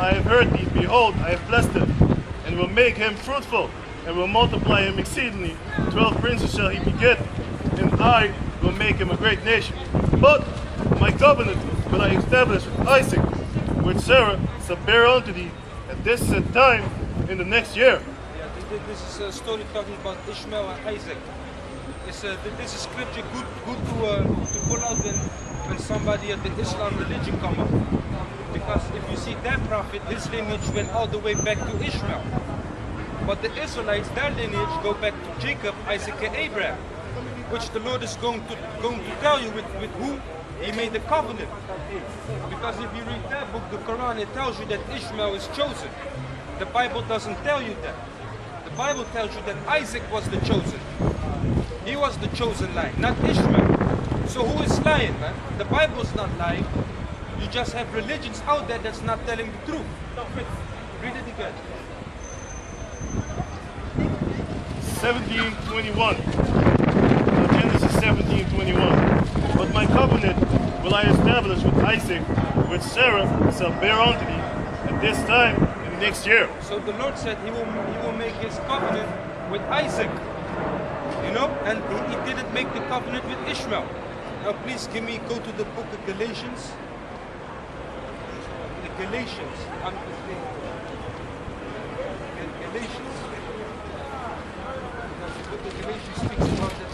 I have heard thee, behold, I have blessed him, and will make him fruitful, and will multiply him exceedingly. 12 princes shall he beget, and I will make him a great nation. But my covenant will I establish with Isaac, which Sarah shall bear unto thee at this set time in the next year. Yeah, this is a story talking about Ishmael and Isaac. This is scripture good to pull out when somebody of the Islam religion come up. Because if you see that prophet, his lineage went all the way back to Ishmael. But the Israelites, their lineage go back to Jacob, Isaac, and Abraham, which the Lord is going to tell you with who he made the covenant. Because if you read that book, the Quran, it tells you that Ishmael is chosen. The Bible doesn't tell you that. The Bible tells you that Isaac was the chosen. He was the chosen line, not Ishmael. So who is lying, man? The Bible's not lying. You just have religions out there that's not telling the truth. Read it again. 17:21. Genesis 17:21. But my covenant will I establish with Isaac, which Sarah shall bear unto thee at this time in the next year. So the Lord said he will make his covenant with Isaac. You know, and he didn't make the covenant with Ishmael. Now please go to the book of Galatians. The Galatians. Galatians. Because the book of Galatians speaks about that.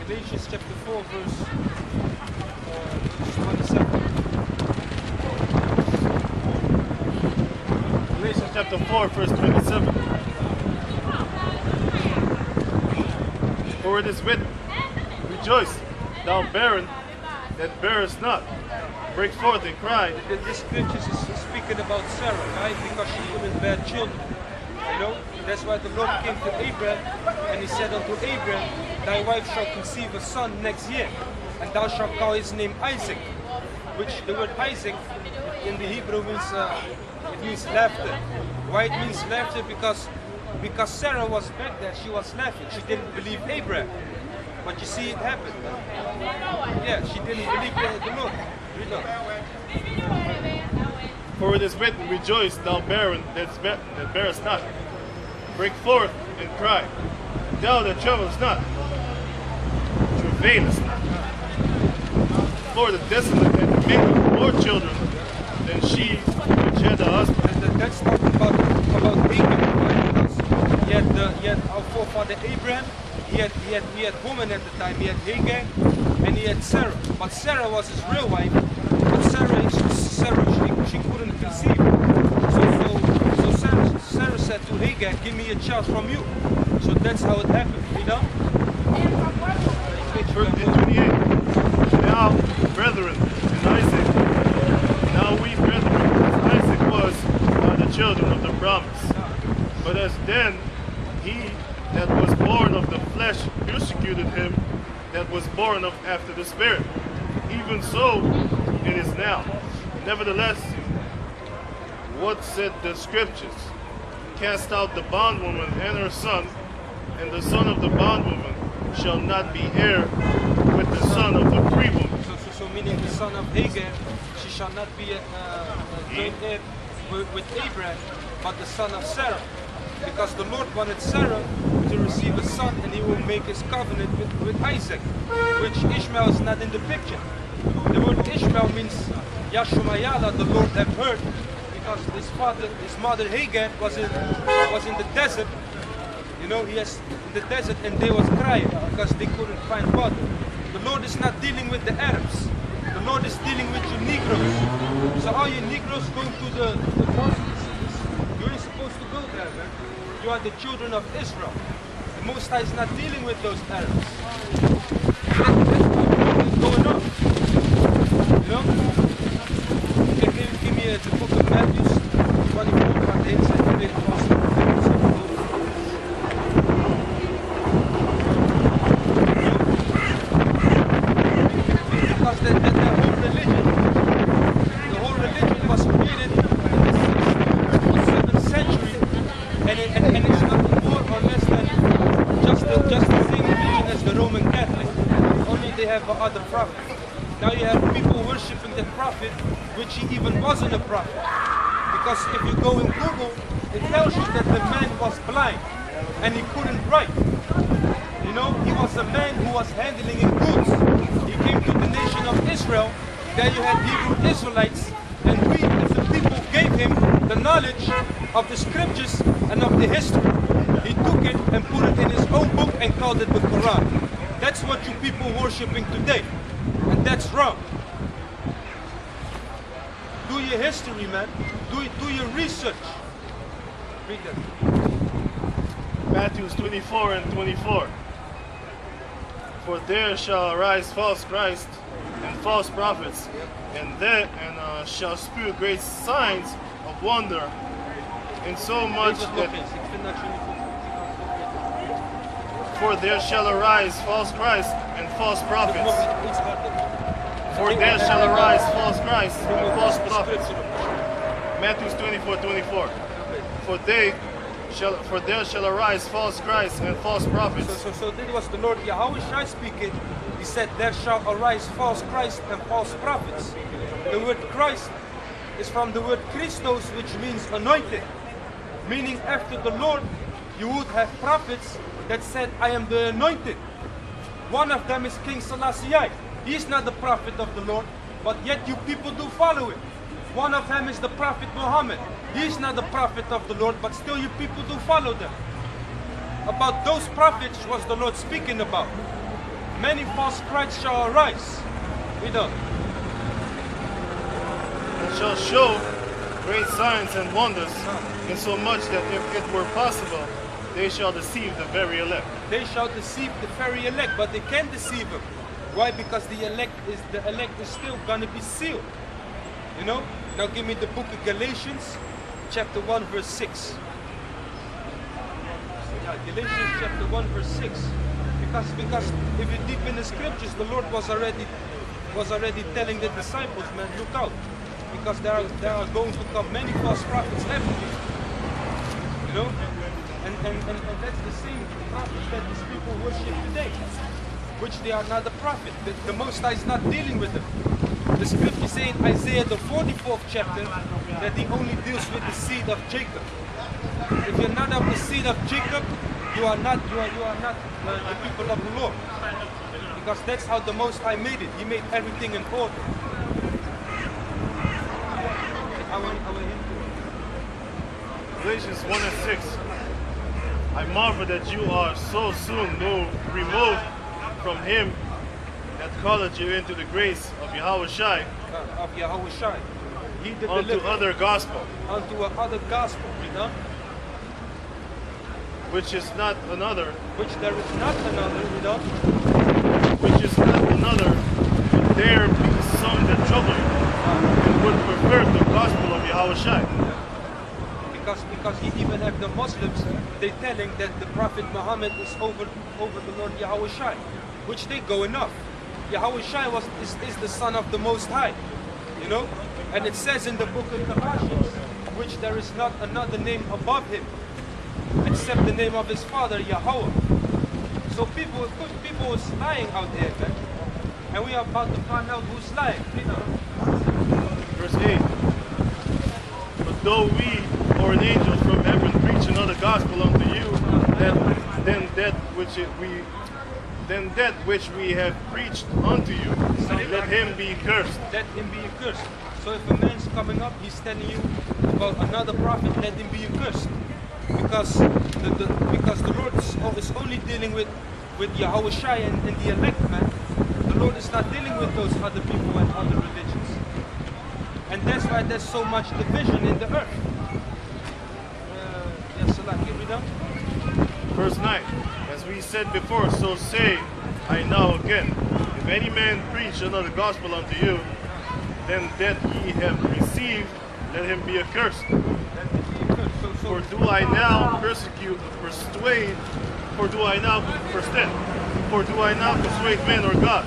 Galatians chapter 4 verse 27. Galatians chapter 4 verse 27. For it is written, rejoice, thou barren that bearest not. Break forth and cry. This scripture is speaking about Sarah, right? Because she couldn't bear children. You know? That's why the Lord came to Abraham and he said unto Abraham, thy wife shall conceive a son next year, and thou shalt call his name Isaac, which the word Isaac in the Hebrew means it means laughter. Why it means laughter? Because Sarah was back there, she was laughing. She didn't believe Abraham. But you see it happened. Yeah, she didn't believe the Lord. Read on. For it is written, rejoice, thou barren that bearest not. Break forth and cry. Thou that travailest not, travailest not. For the desolate and the maiden more children than she which had a husband. And that's talking about Abraham, right? Because he had our forefather Abraham, he had women at the time. He had Hagar and he had Sarah. But Sarah was his real wife. But Sarah she couldn't conceive. So Sarah said to Hagar, give me a child from you. So that's how it happened, you know? Verse 28. Now, brethren, and Isaac, now we brethren, as Isaac was, are the children of the promise. But as then he that was born of the flesh persecuted him that was born of after the Spirit, even so it is now. Nevertheless, what said the scriptures? Cast out the bondwoman and her son, and the son of the bondwoman shall not be heir with the son of the free woman. So meaning the son of Hagar, she shall not be a joint heir with Abraham, but the son of Sarah. Because the Lord wanted Sarah to receive a son, and he will make his covenant with Isaac, which Ishmael is not in the picture. The word Ishmael means Yashumayala, the Lord have heard, because his mother Hagar was in the desert. You know, he was in the desert and they was crying because they couldn't find water. The Lord is not dealing with the Arabs. The Lord is dealing with you Negroes. So all you Negroes going to the mosque, you ain't supposed to go there, man. You are the children of Israel. The Most High is not dealing with those Arabs. That's going on. You know? You can give me the book of Matthew, 24, 28, and 28. The whole religion was created you have people worshiping that prophet, which he even wasn't a prophet. Because if you go in Google, it tells you that the man was blind and he couldn't write. You know, he was a man who was handling in goods. He came to the nation of Israel. There you had Hebrew Israelites, and we as a people gave him the knowledge of the scriptures and of the history. He took it and put it in his own book and called it the Quran. That's what you people worshiping today. And that's wrong. Do your history, man. Do your research. Read that. Matthew 24 and 24. For there shall arise false Christ and false prophets, and shall spew great signs of wonder, in so much that for there shall arise false Christ and false prophets. For there shall arise false Christ and false prophets. Matthew 24:24. For there shall arise false Christ and false prophets. So this was the Lord Yahweh speaking. He said, there shall arise false Christ and false prophets. The word Christ is from the word Christos, which means anointed. Meaning after the Lord, you would have prophets that said, I am the anointed. One of them is King Selassie. He is not the prophet of the Lord, but yet you people do follow him. One of them is the prophet Muhammad. He is not the prophet of the Lord, but still you people do follow them. About those prophets was the Lord speaking about. Many false Christs shall arise. Read on. And shall show great signs and wonders, insomuch that if it were possible, they shall deceive the very elect. They shall deceive the very elect, but they can't deceive them. Why? Because the elect is still gonna be sealed. You know? Now give me the book of Galatians, chapter 1, verse 6. Yeah, Galatians chapter 1, verse 6. Because if you deep in the scriptures, the Lord was already telling the disciples, man, look out. Because there are going to come many false prophets after you. You know? And that's the same prophets that these people worship today. Which they are not the prophet. The Most High is not dealing with them. The scripture says in Isaiah the 44th chapter that he only deals with the seed of Jacob. If you're not of the seed of Jacob, you are not the people of the Lord. Because that's how the Most High made it. He made everything in order. Galatians 1 and 6. I marvel that you are so soon removed from him that called you into the grace of Yahweh Shai, unto other gospel, other gospel, you know? Which is not another, which there is not another, you know? Which is not another, but there be some that trouble you, and would pervert the gospel of Yahweh Shai. Because he even have the Muslims, they telling that the Prophet Muhammad is over the Lord Yahweh Shai, which they go enough. Yahweh Shai is the son of the Most High, you know? And it says in the book of Colossians, which there is not another name above him, except the name of his father, Yahweh. So people is lying out there, man. And we are about to find out who's lying, you know? Verse 8. But though we or an angel from heaven preach another gospel unto you, then that which we have preached unto you, let him be cursed. Let him be accursed. So if a man's coming up, he's telling you about another prophet, let him be accursed. Because the Lord is only dealing with Yahweh Shai and the elect, man. The Lord is not dealing with those other people and other religions. And that's why there's so much division in the earth. Yes, Allah, give me down. Verse 9. As we said before, so say I now again, if any man preach another gospel unto you, then that ye have received, let him be accursed. For do I now persuade men or God?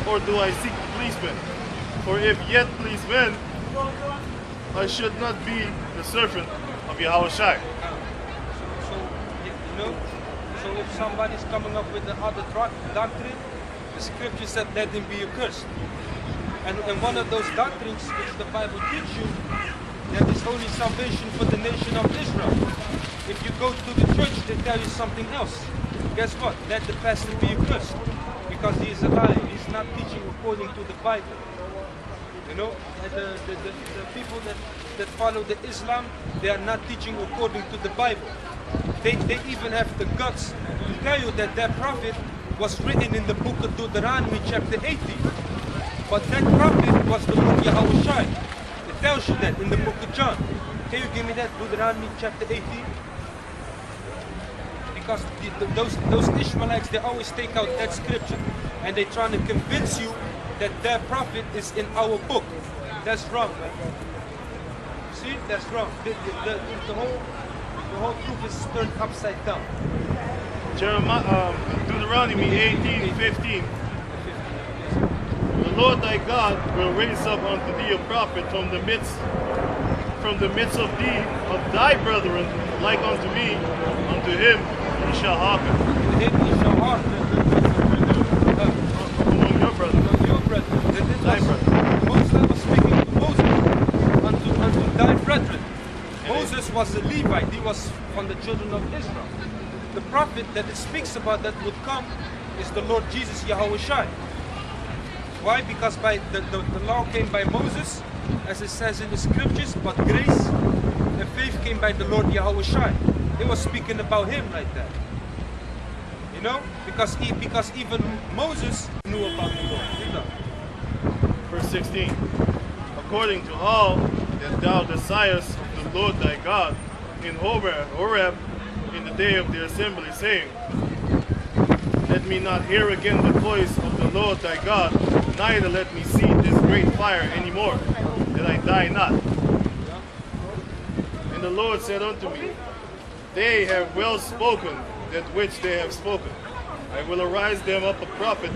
Or do I seek to please men? For if yet please men, I should not be the servant of Yahweh Shai. So if somebody's coming up with the other doctrine, the scripture said let him be accursed. And one of those doctrines which the Bible teaches you, there is only salvation for the nation of Israel. If you go to the church, they tell you something else. Guess what? Let the pastor be accursed, because he is a liar. He's not teaching according to the Bible. You know, and the people that follow the Islam, they are not teaching according to the Bible. They even have the guts to tell you that their prophet was written in the book of Deuteronomy chapter 18. But that prophet was the Lord Yahushua. It tells you that in the book of John. Can you give me that Deuteronomy chapter 18? Because those Ishmaelites, they always take out that scripture and they're trying to convince you that their prophet is in our book. That's wrong, man. See, that's wrong. The whole truth is turned upside down. Deuteronomy 18:15. The Lord thy God will raise up unto thee a prophet from the midst of thee, of thy brethren, like unto me, unto him he shall hearken. To him he shall hearken. Among your brethren. Among your brethren. Thy brethren. Moses was speaking to Moses, unto thy brethren. Moses was a Levite. He was from the children of Israel. The prophet that it speaks about that would come is the Lord Jesus Yahushua. Why? Because by the law came by Moses, as it says in the scriptures, but grace and faith came by the Lord Yahushua. It was speaking about him like that. You know? Because even Moses knew about the Lord. You know? Verse 16. According to all that thou desirest of the Lord thy God in Horeb in the day of the assembly, saying, let me not hear again the voice of the Lord thy God, neither let me see this great fire any more, that I die not. And the Lord said unto me, they have well spoken that which they have spoken. I will arise them up a prophet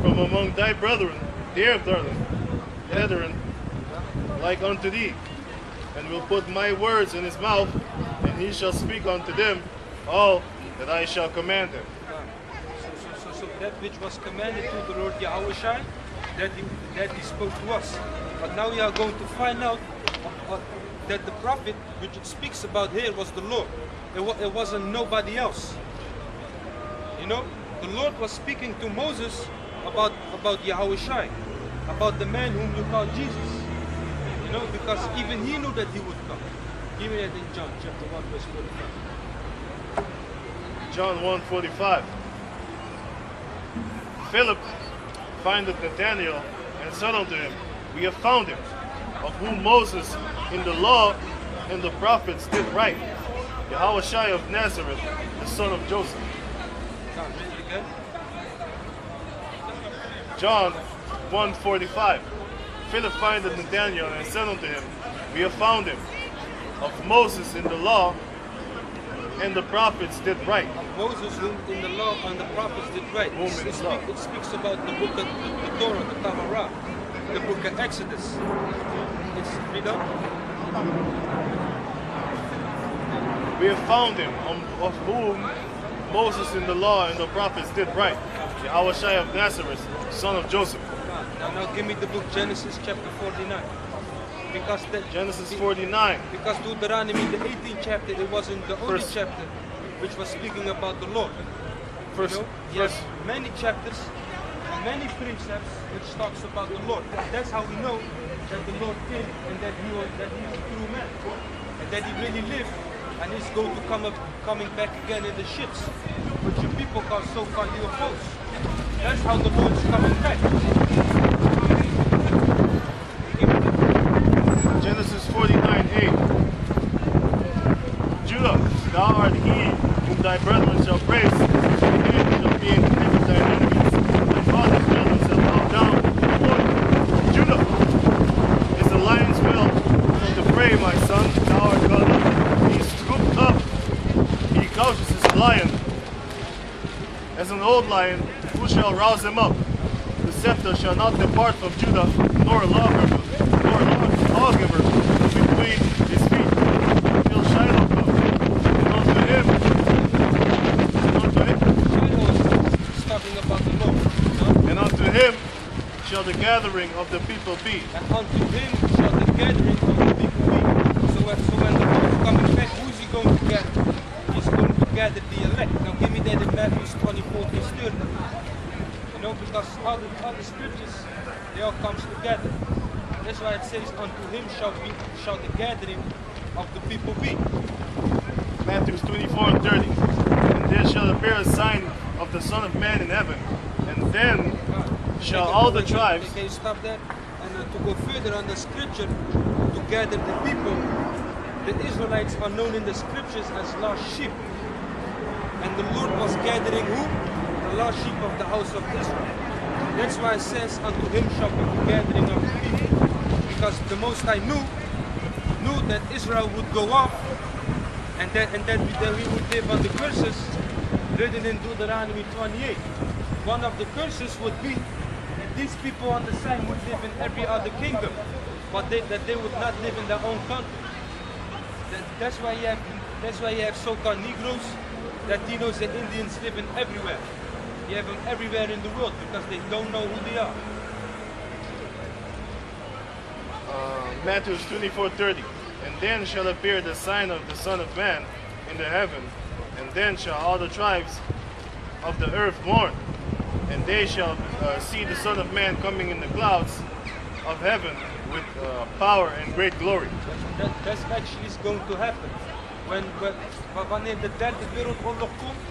from among thy brethren, their brethren, like unto thee, and will put my words in his mouth, and he shall speak unto them all that I shall command him. So that which was commanded to the Lord Yahushua, that he spoke to us. But now we are going to find out that the prophet which it speaks about here was the Lord. It wasn't nobody else. You know, the Lord was speaking to Moses about Yahushua, about the man whom you call Jesus. You know, because even he knew that he would come. Give me that in John chapter 1 verse 45. John 1:45. Philip findeth Nathanael and said unto him, we have found him, of whom Moses in the law and the prophets did write, Yahushua of Nazareth, the son of Joseph. John 1:45. Philip findeth Nathanael and said unto him, we have found him, of Moses in the law and the prophets did write. Moses whom in the law and the prophets did write. It speaks about the book of the Torah, the Torah, the book of Exodus. Read on. We have found him, of whom Moses in the law and the prophets did write, Yahushua of Nazareth, son of Joseph. Now give me the book Genesis chapter 49. Because Genesis 49. Because Deuteronomy, the 18th chapter, it wasn't the only chapter which was speaking about the Lord. Yes, many chapters, many precepts which talks about the Lord. That's how we know that the Lord came and that he is a true man, and that he really lived, and he's going to coming back again in the ships, which you people call so-called UFOs. That's how the Lord is coming back. Genesis 49:8. Judah, thou art he whom thy brethren shall praise, and he shall be in the midst of thine enemies. Thy father's children shall bow down before thee. Judah is the lion's whelp from the prey, my son. Thou art gone up. He is scooped up. He couches as a lion. As an old lion, who shall rouse him up? The scepter shall not depart from Judah, nor a lawgiver between his feet, till Shiloh come. And unto him, talking about the Lord. And unto him shall the gathering of the people be. And unto him shall the gathering of the people be. So when the Lord is coming back, who is he going to gather? He's going to gather the elect. Now give me that in Matthew 24, verse 30. You know, because all the scriptures, they all comes together. That's why it says, unto him shall the gathering of the people be. Matthew 24 and 30. And there shall appear a sign of the Son of Man in heaven, and then shall all the tribes... Can you stop that? And to go further on the scripture, to gather the people, the Israelites are known in the scriptures as lost sheep. And the Lord was gathering who? The lost sheep of the house of Israel. That's why it says, unto him shall be the gathering of the people. Because the Most High knew that Israel would go off, and that we would live on the curses written in Deuteronomy 28. One of the curses would be that these people on the side would live in every other kingdom, but that they would not live in their own country. That's why you have so-called Negroes, Latinos, and Indians living everywhere. You have them everywhere in the world because they don't know who they are. Matthew 24:30. And then shall appear the sign of the Son of Man in the heaven, and then shall all the tribes of the earth mourn, and they shall see the Son of Man coming in the clouds of heaven with power and great glory. That's actually going to happen. Wanneer de derde wereldoorlog komt,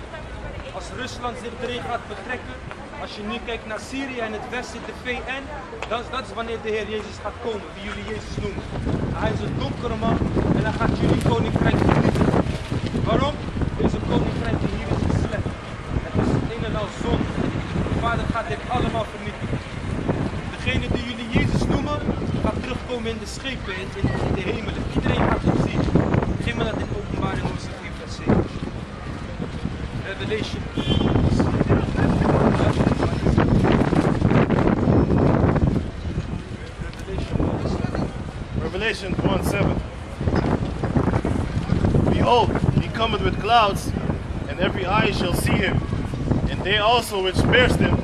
als Rusland zich erin gaat betrekken, als je nu kijkt naar Syrië en het westen, de VN, dat is wanneer de Heer Jezus gaat komen, die jullie Jezus noemen. Hij is een donkere man en hij gaat jullie koninkrijk vernietigen. Waarom? Deze koninkrijk hier is slecht. Het is een en al zonde. De Vader gaat dit allemaal vernietigen. Degene die jullie Jezus noemen, gaat terugkomen in de schepen, in de hemelen. Iedereen gaat het zien. Geef me dat in Openbaring hoofdstuk 4 vers 7. Revelation. Revelation 1:7. Behold, he cometh with clouds, and every eye shall see him, and they also which pierced him.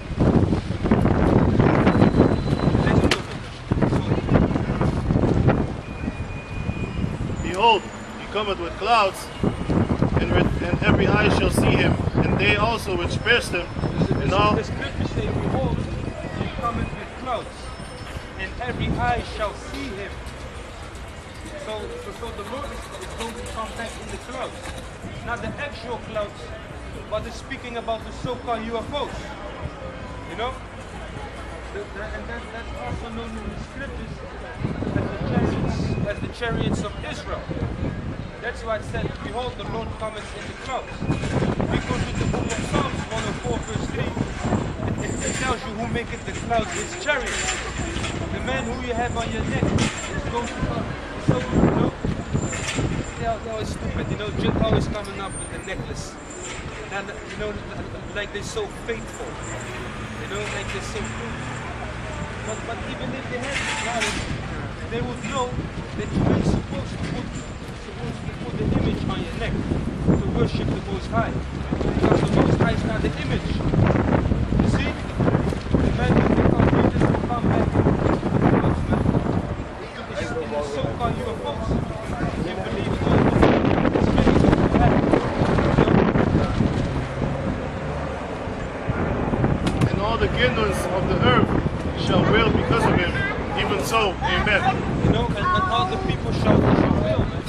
Behold, he cometh with clouds, and every eye shall see him, and they also which pierced him. And all. The scriptures say, behold, he cometh with clouds, and every eye shall see him. So the Lord is going to come back in the clouds. Not the actual clouds, but it's speaking about the so-called UFOs. You know? And that's also known in the scriptures as the chariots of Israel. That's why it said, behold, the Lord cometh in the clouds. We go to the book of Psalms 104 verse 3. It tells you who maketh the clouds his chariots. The man who you have on your neck is going to come. So, you know, they're always stupid, you know, just always coming up with a necklace. And, you know, like they're so faithful. You know, like they're so good. But even if they had the knowledge, they would know that you ain't supposed to put the image on your neck to worship the Most High. Because the Most High is not the image. You see? The man who becomes Jesus will come back. So-called UFOs. They believe all the spirits of heaven. And all the kingdoms of the earth shall wail because of him. Even so, amen. You know, and all the people shall wail, man.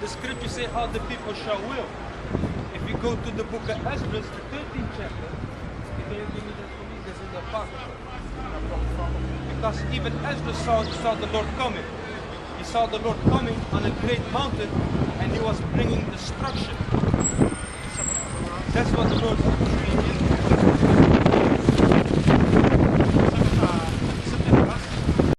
The scripture say all the people shall wail. If you go to the book of Ezra, the 13th chapter, can you give me that for me? That's in the Apocrypha. Because even Ezra saw the Lord coming. He saw the Lord coming on a great mountain, and he was bringing destruction. That's what the Lord is doing.